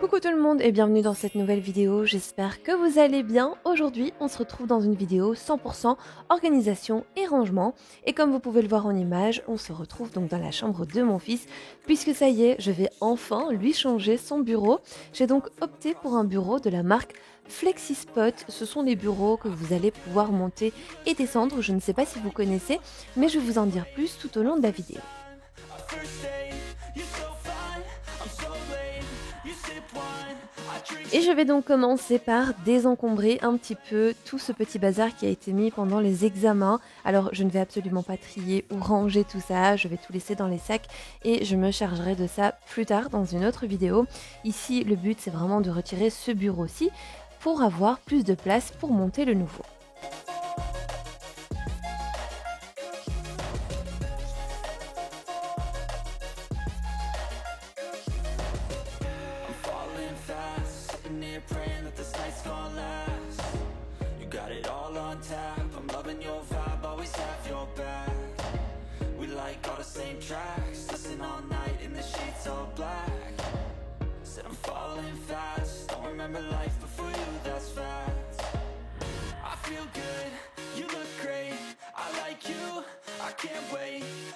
Coucou tout le monde et bienvenue dans cette nouvelle vidéo, j'espère que vous allez bien. Aujourd'hui on se retrouve dans une vidéo 100% organisation et rangement et comme vous pouvez le voir en image, on se retrouve donc dans la chambre de mon fils puisque ça y est, je vais enfin lui changer son bureau. J'ai donc opté pour un bureau de la marque FlexiSpot, ce sont les bureaux que vous allez pouvoir monter et descendre, je ne sais pas si vous connaissez mais je vais vous en dire plus tout au long de la vidéo. Et je vais donc commencer par désencombrer un petit peu tout ce petit bazar qui a été mis pendant les examens. Alors je ne vais absolument pas trier ou ranger tout ça, je vais tout laisser dans les sacs et je me chargerai de ça plus tard dans une autre vidéo. Ici le but c'est vraiment de retirer ce bureau-ci pour avoir plus de place pour monter le nouveau.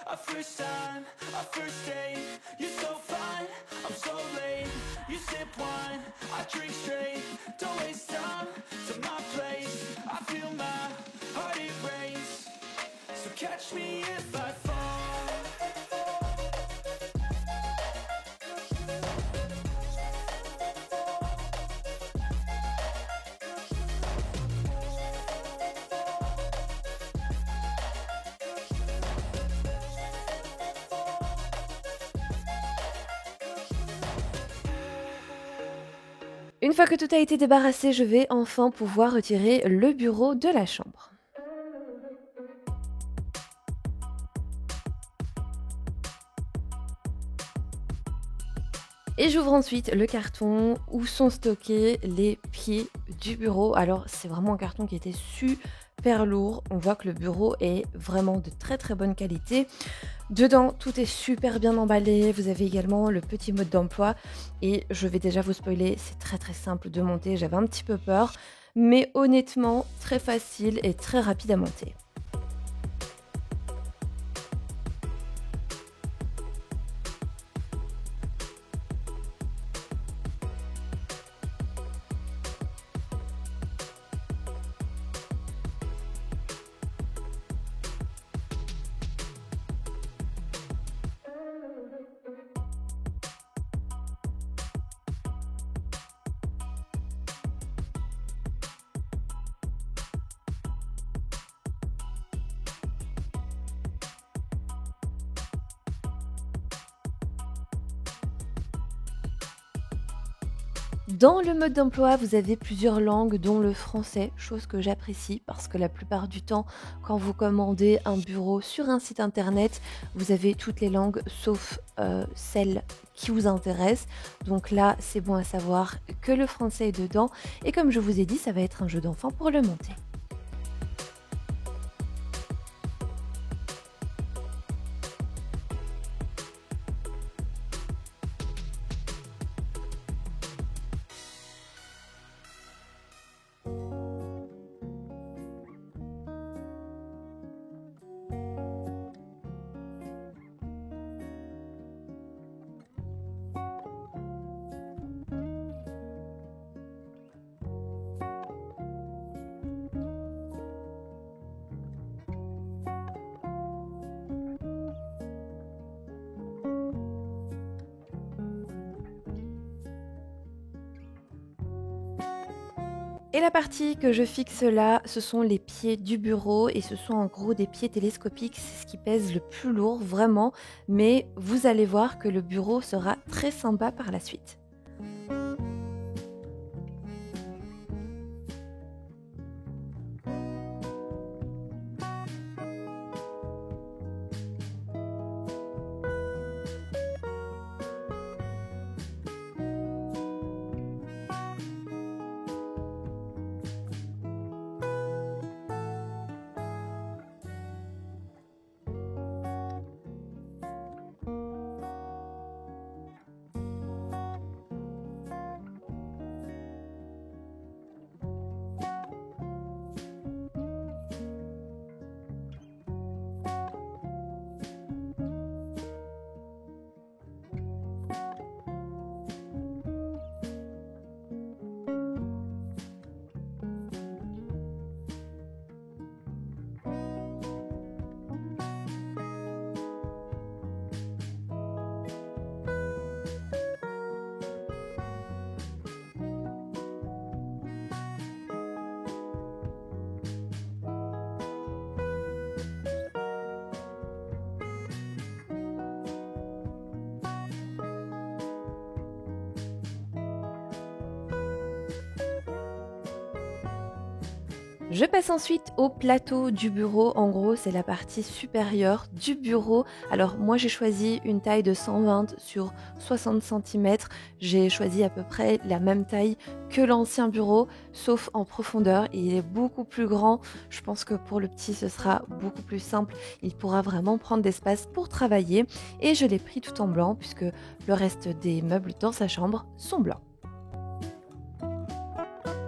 A first time, a first date. You're so fine, I'm so late. You sip wine, I drink straight. Don't waste time to my place. I feel my heart erase. So catch me if I fall. Une fois que tout a été débarrassé, je vais enfin pouvoir retirer le bureau de la chambre. Et j'ouvre ensuite le carton où sont stockés les pieds du bureau. Alors c'est vraiment un carton qui était super lourd. On voit que le bureau est vraiment de très très bonne qualité. Dedans, tout est super bien emballé. Vous avez également le petit mode d'emploi. Et je vais déjà vous spoiler, c'est très très simple de monter. J'avais un petit peu peur, mais honnêtement, très facile et très rapide à monter. Dans le mode d'emploi, vous avez plusieurs langues, dont le français, chose que j'apprécie parce que la plupart du temps, quand vous commandez un bureau sur un site internet, vous avez toutes les langues sauf celle qui vous intéresse. Donc là, c'est bon à savoir que le français est dedans. Et comme je vous ai dit, ça va être un jeu d'enfant pour le monter. Et la partie que je fixe là, ce sont les pieds du bureau et ce sont en gros des pieds télescopiques, c'est ce qui pèse le plus lourd vraiment, mais vous allez voir que le bureau sera très sympa par la suite. Je passe ensuite au plateau du bureau. En gros, c'est la partie supérieure du bureau. Alors moi, j'ai choisi une taille de 120 sur 60 cm. J'ai choisi à peu près la même taille que l'ancien bureau, sauf en profondeur. Il est beaucoup plus grand. Je pense que pour le petit, ce sera beaucoup plus simple. Il pourra vraiment prendre d'espace pour travailler. Et je l'ai pris tout en blanc puisque le reste des meubles dans sa chambre sont blancs.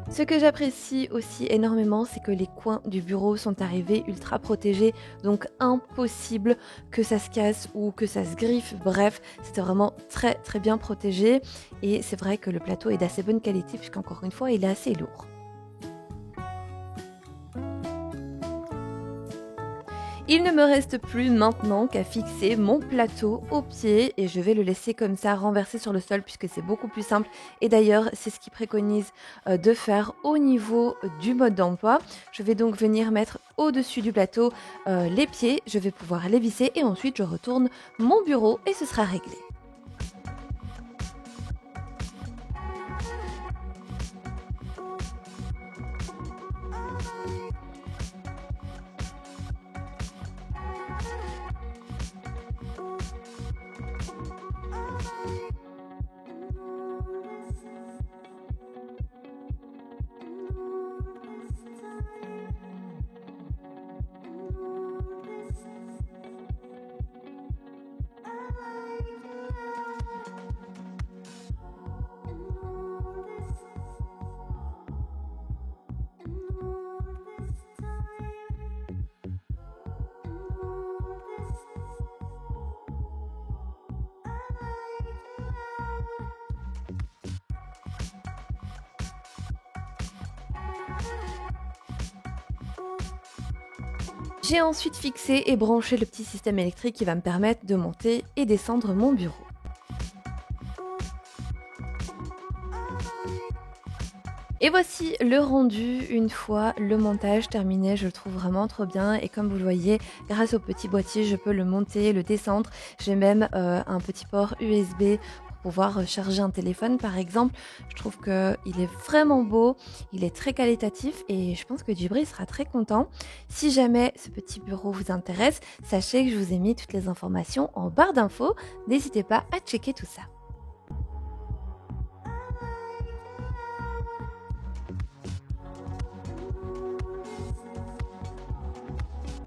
Ce que j'apprécie aussi énormément, c'est que les coins du bureau sont arrivés ultra protégés, donc impossible que ça se casse ou que ça se griffe. Bref, c'était vraiment très très bien protégé et c'est vrai que le plateau est d'assez bonne qualité puisqu'encore une fois, il est assez lourd. Il ne me reste plus maintenant qu'à fixer mon plateau au pied et je vais le laisser comme ça renversé sur le sol puisque c'est beaucoup plus simple et d'ailleurs c'est ce qu'ils préconisent de faire au niveau du mode d'emploi. Je vais donc venir mettre au-dessus du plateau les pieds, je vais pouvoir les visser et ensuite je retourne mon bureau et ce sera réglé. J'ai ensuite fixé et branché le petit système électrique qui va me permettre de monter et descendre mon bureau. Et voici le rendu une fois le montage terminé, je le trouve vraiment trop bien et comme vous le voyez, grâce au petit boîtier, je peux le monter, le descendre. J'ai même un petit port USB pour pouvoir charger un téléphone par exemple. Je trouve qu'il est vraiment beau, il est très qualitatif et je pense que Djibril sera très content. Si jamais ce petit bureau vous intéresse, sachez que je vous ai mis toutes les informations en barre d'infos. N'hésitez pas à checker tout ça.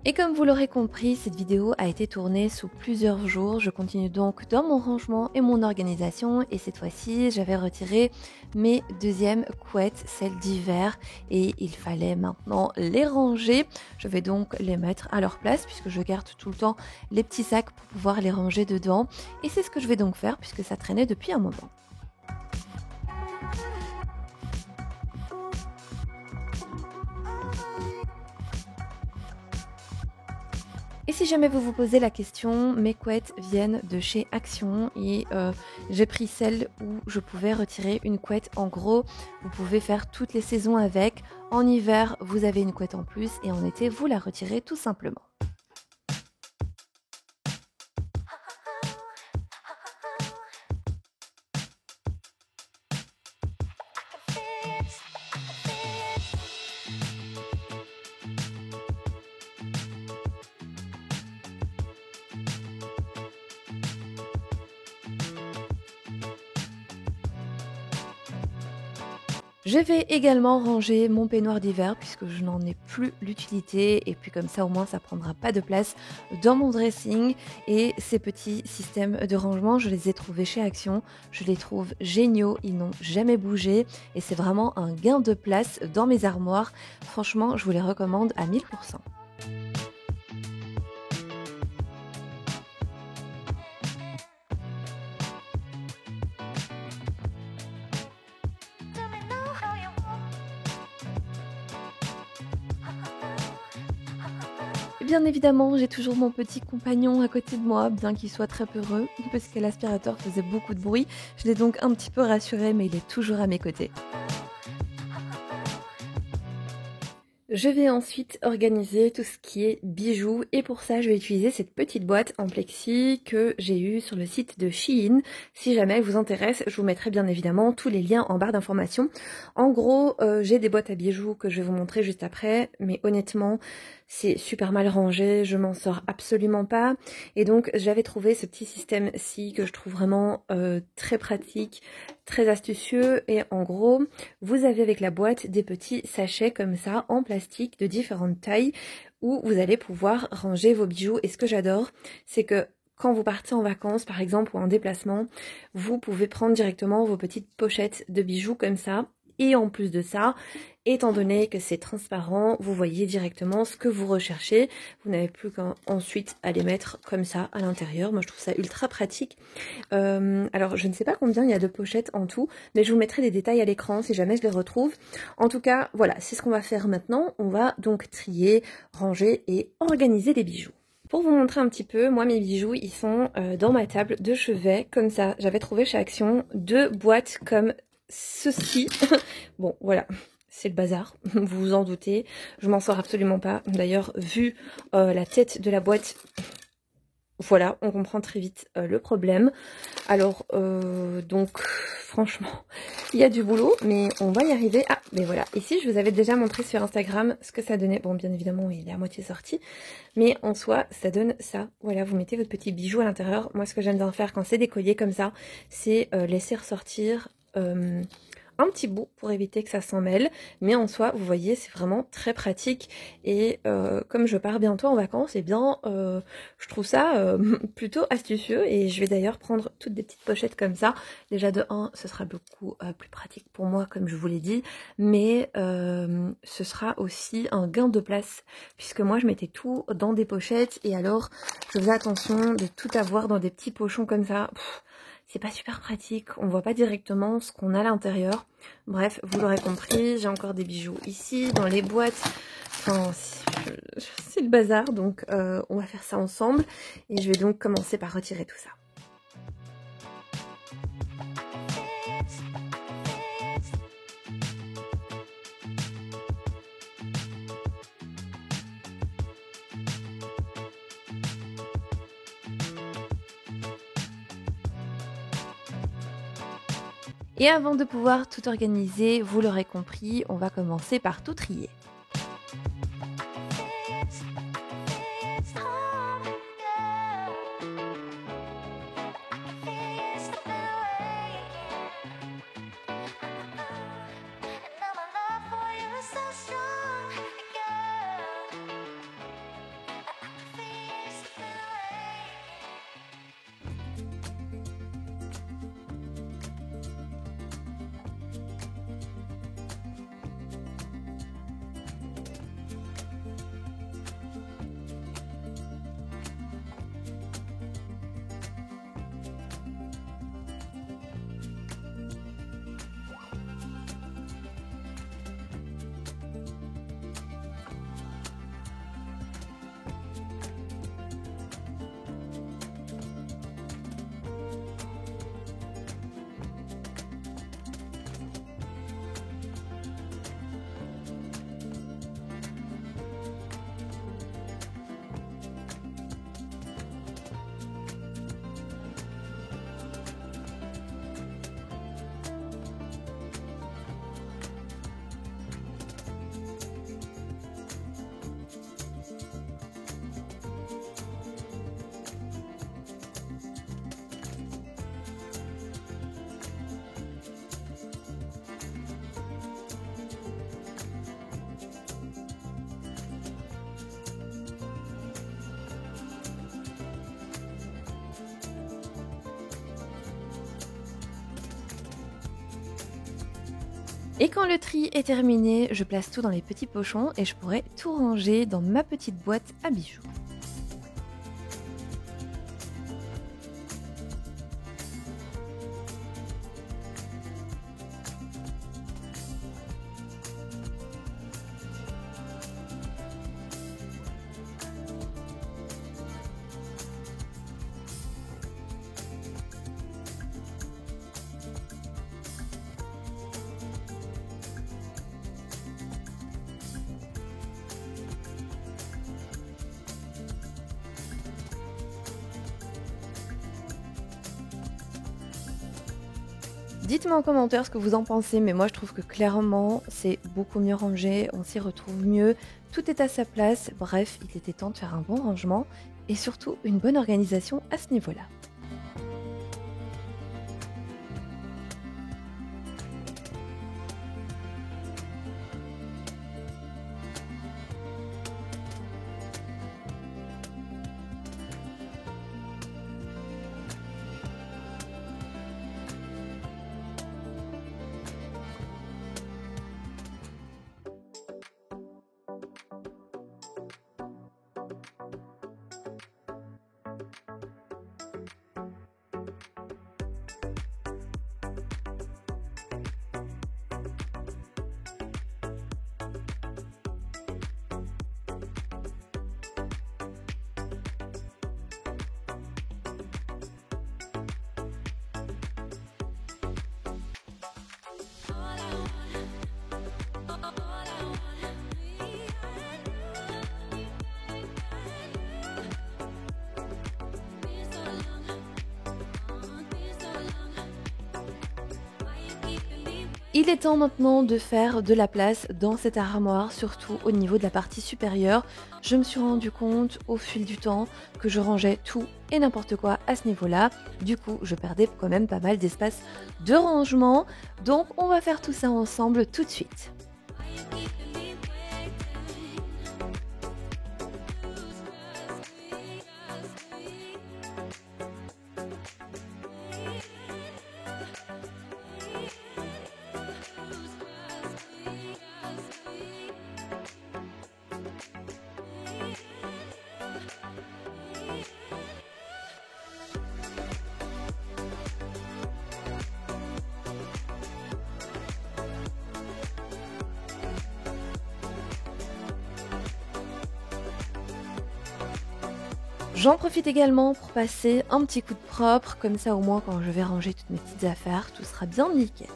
Et comme vous l'aurez compris, cette vidéo a été tournée sous plusieurs jours. Je continue donc dans mon rangement et mon organisation et cette fois-ci, j'avais retiré mes deuxièmes couettes, celles d'hiver et il fallait maintenant les ranger. Je vais donc les mettre à leur place puisque je garde tout le temps les petits sacs pour pouvoir les ranger dedans et c'est ce que je vais donc faire puisque ça traînait depuis un moment. Et si jamais vous vous posez la question, mes couettes viennent de chez Action et j'ai pris celle où je pouvais retirer une couette. En gros, vous pouvez faire toutes les saisons avec. En hiver, vous avez une couette en plus et en été, vous la retirez tout simplement. Je vais également ranger mon peignoir d'hiver puisque je n'en ai plus l'utilité et puis comme ça au moins ça prendra pas de place dans mon dressing et ces petits systèmes de rangement je les ai trouvés chez Action, je les trouve géniaux, ils n'ont jamais bougé et c'est vraiment un gain de place dans mes armoires, franchement je vous les recommande à 1000%. Bien évidemment, j'ai toujours mon petit compagnon à côté de moi, bien qu'il soit très peureux, parce que l'aspirateur faisait beaucoup de bruit. Je l'ai donc un petit peu rassuré, mais il est toujours à mes côtés. Je vais ensuite organiser tout ce qui est bijoux et pour ça je vais utiliser cette petite boîte en plexi que j'ai eue sur le site de Shein. Si jamais elle vous intéresse, je vous mettrai bien évidemment tous les liens en barre d'informations. En gros, j'ai des boîtes à bijoux que je vais vous montrer juste après, mais honnêtement c'est super mal rangé, je m'en sors absolument pas. Et donc j'avais trouvé ce petit système-ci que je trouve vraiment très pratique, très astucieux. Et en gros, vous avez avec la boîte des petits sachets comme ça en plastique de différentes tailles où vous allez pouvoir ranger vos bijoux. Et ce que j'adore, c'est que quand vous partez en vacances par exemple ou en déplacement, vous pouvez prendre directement vos petites pochettes de bijoux comme ça. Et en plus de ça, étant donné que c'est transparent, vous voyez directement ce que vous recherchez. Vous n'avez plus qu'à ensuite à les mettre comme ça à l'intérieur. Moi je trouve ça ultra pratique. Alors je ne sais pas combien il y a de pochettes en tout, mais je vous mettrai des détails à l'écran si jamais je les retrouve. En tout cas, voilà, c'est ce qu'on va faire maintenant. On va donc trier, ranger et organiser les bijoux. Pour vous montrer un petit peu, moi mes bijoux ils sont dans ma table de chevet, comme ça. J'avais trouvé chez Action 2 boîtes comme ceci. Bon voilà, c'est le bazar, vous vous en doutez. Je m'en sors absolument pas. D'ailleurs, vu la tête de la boîte, voilà, on comprend très vite le problème. Alors, donc, franchement, il y a du boulot, mais on va y arriver. Ah, mais voilà, ici, je vous avais déjà montré sur Instagram ce que ça donnait. Bon, bien évidemment, il est à moitié sorti, mais en soi, ça donne ça. Voilà, vous mettez votre petit bijou à l'intérieur. Moi, ce que j'aime bien faire quand c'est des colliers comme ça, c'est laisser ressortir un petit bout pour éviter que ça s'en mêle, mais en soi vous voyez c'est vraiment très pratique. Et comme je pars bientôt en vacances, et bien je trouve ça plutôt astucieux. Et je vais d'ailleurs prendre toutes des petites pochettes comme ça. Déjà de 1 ce sera beaucoup plus pratique pour moi comme je vous l'ai dit, mais ce sera aussi un gain de place puisque moi je mettais tout dans des pochettes et alors je faisais attention de tout avoir dans des petits pochons comme ça. C'est pas super pratique, on voit pas directement ce qu'on a à l'intérieur. Bref, vous l'aurez compris, j'ai encore des bijoux ici, dans les boîtes. Enfin, c'est le bazar, donc on va faire ça ensemble. Et je vais donc commencer par retirer tout ça. Et avant de pouvoir tout organiser, vous l'aurez compris, on va commencer par tout trier. Et quand le tri est terminé, je place tout dans les petits pochons et je pourrai tout ranger dans ma petite boîte à bijoux. Dites-moi en commentaire ce que vous en pensez, mais moi je trouve que clairement c'est beaucoup mieux rangé, on s'y retrouve mieux, tout est à sa place, bref, il était temps de faire un bon rangement et surtout une bonne organisation à ce niveau-là. Il est temps maintenant de faire de la place dans cette armoire, surtout au niveau de la partie supérieure. Je me suis rendu compte au fil du temps que je rangeais tout et n'importe quoi à ce niveau-là. Du coup, je perdais quand même pas mal d'espace de rangement. Donc, on va faire tout ça ensemble tout de suite. J'en profite également pour passer un petit coup de propre, comme ça au moins quand je vais ranger toutes mes petites affaires, tout sera bien nickel.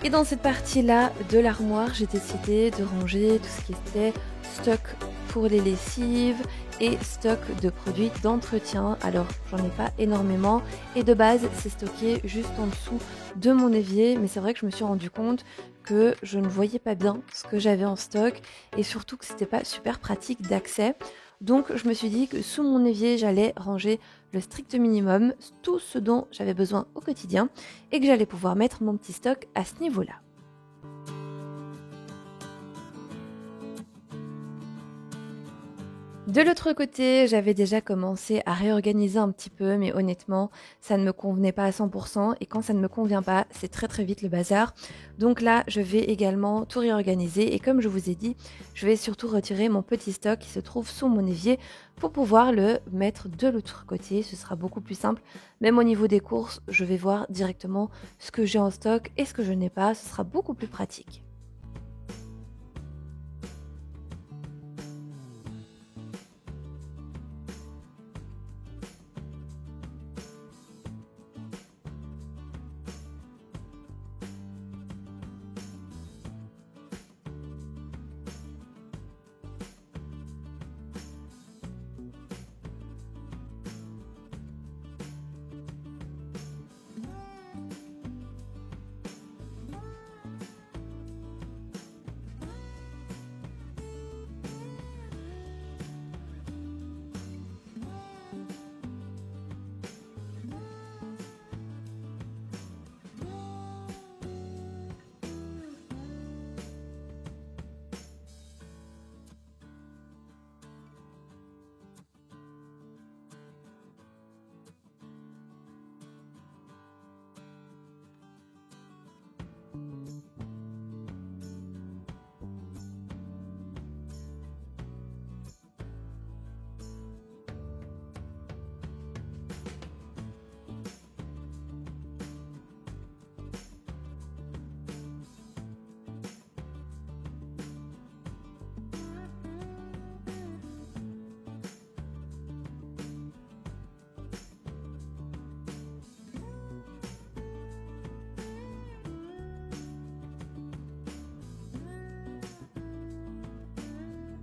Et dans cette partie-là de l'armoire, j'ai décidé de ranger tout ce qui était stock pour les lessives et stock de produits d'entretien. Alors j'en ai pas énormément et de base c'est stocké juste en dessous de mon évier, mais c'est vrai que je me suis rendu compte que je ne voyais pas bien ce que j'avais en stock et surtout que c'était pas super pratique d'accès. Donc je me suis dit que sous mon évier j'allais ranger le strict minimum, tout ce dont j'avais besoin au quotidien et que j'allais pouvoir mettre mon petit stock à ce niveau-là. De l'autre côté, j'avais déjà commencé à réorganiser un petit peu, mais honnêtement, ça ne me convenait pas à 100% et quand ça ne me convient pas, c'est très très vite le bazar. Donc là, je vais également tout réorganiser et comme je vous ai dit, je vais surtout retirer mon petit stock qui se trouve sous mon évier pour pouvoir le mettre de l'autre côté. Ce sera beaucoup plus simple. Même au niveau des courses, je vais voir directement ce que j'ai en stock et ce que je n'ai pas. Ce sera beaucoup plus pratique.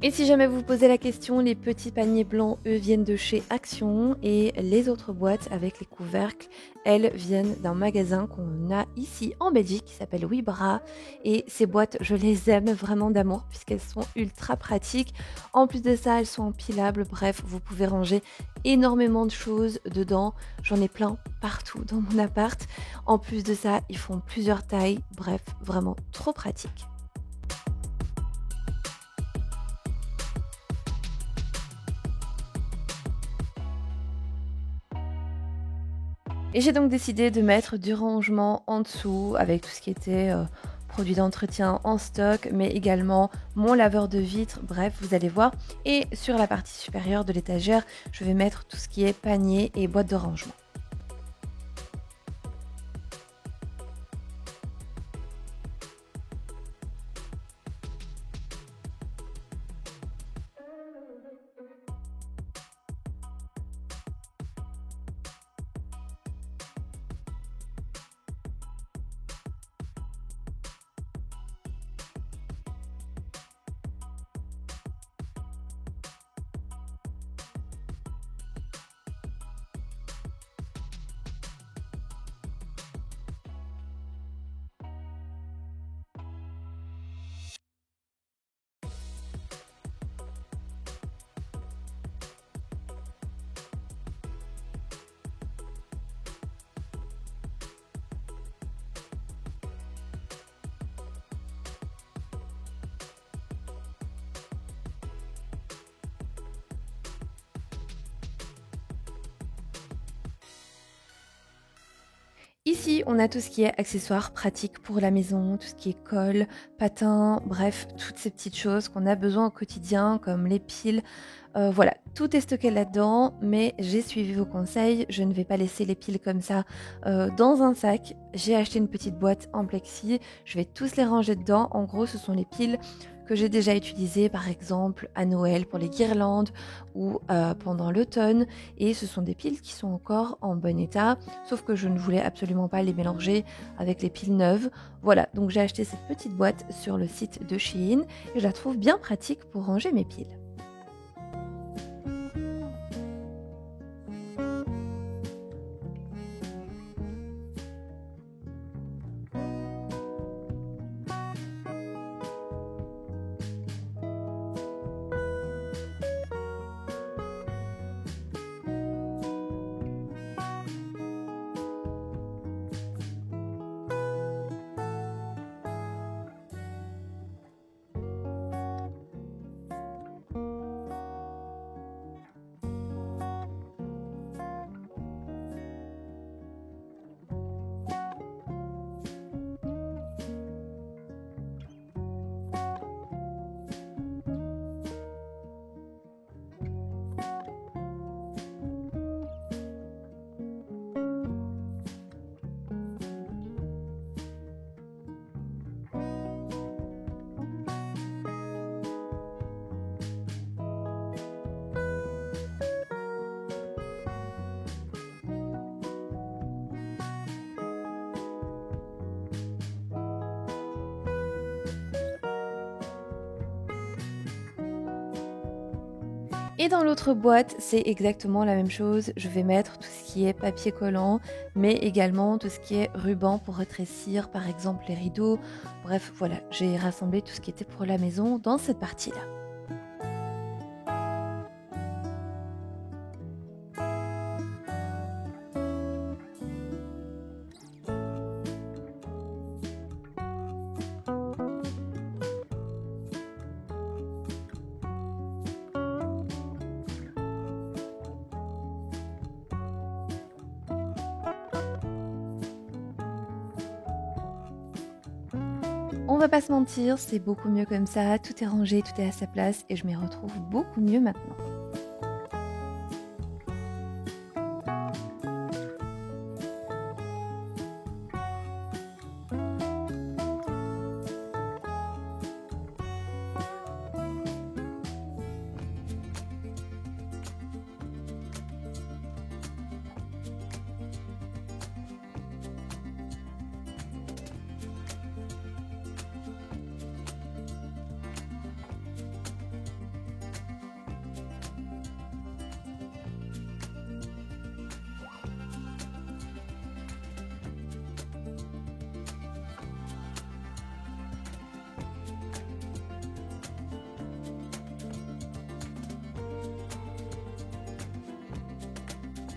Et si jamais vous vous posez la question, les petits paniers blancs, eux, viennent de chez Action et les autres boîtes avec les couvercles, elles viennent d'un magasin qu'on a ici en Belgique qui s'appelle Wibra. Et ces boîtes, je les aime vraiment d'amour puisqu'elles sont ultra pratiques. En plus de ça, elles sont empilables. Bref, vous pouvez ranger énormément de choses dedans. J'en ai plein partout dans mon appart. En plus de ça, ils font plusieurs tailles. Bref, vraiment trop pratique. Et j'ai donc décidé de mettre du rangement en dessous avec tout ce qui était produits d'entretien en stock, mais également mon laveur de vitres, bref, vous allez voir. Et sur la partie supérieure de l'étagère, je vais mettre tout ce qui est panier et boîte de rangement. Ici, on a tout ce qui est accessoires pratiques pour la maison, tout ce qui est colle, patins, bref, toutes ces petites choses qu'on a besoin au quotidien, comme les piles. Voilà, tout est stocké là-dedans, mais j'ai suivi vos conseils. Je ne vais pas laisser les piles comme ça dans un sac. J'ai acheté une petite boîte en plexi. Je vais tous les ranger dedans. En gros, ce sont les piles que j'ai déjà utilisées, par exemple à Noël pour les guirlandes ou pendant l'automne. Et ce sont des piles qui sont encore en bon état, sauf que je ne voulais absolument pas les mélanger avec les piles neuves. Voilà, donc j'ai acheté cette petite boîte sur le site de Shein et je la trouve bien pratique pour ranger mes piles. Et dans l'autre boîte, c'est exactement la même chose. Je vais mettre tout ce qui est papier collant, mais également tout ce qui est ruban pour rétrécir, par exemple les rideaux. Bref, voilà, j'ai rassemblé tout ce qui était pour la maison dans cette partie-là. On va pas se mentir, c'est beaucoup mieux comme ça, tout est rangé, tout est à sa place et je m'y retrouve beaucoup mieux maintenant.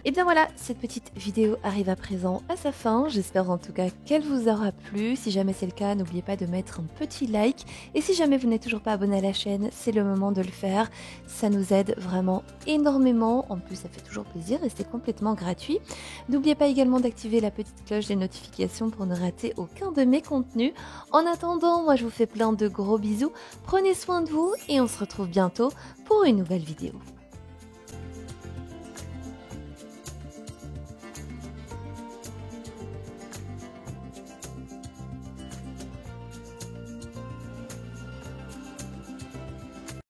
Et bien voilà, cette petite vidéo arrive à présent à sa fin. J'espère en tout cas qu'elle vous aura plu. Si jamais c'est le cas, n'oubliez pas de mettre un petit like. Et si jamais vous n'êtes toujours pas abonné à la chaîne, c'est le moment de le faire. Ça nous aide vraiment énormément. En plus, ça fait toujours plaisir et c'est complètement gratuit. N'oubliez pas également d'activer la petite cloche des notifications pour ne rater aucun de mes contenus. En attendant, moi je vous fais plein de gros bisous. Prenez soin de vous et on se retrouve bientôt pour une nouvelle vidéo.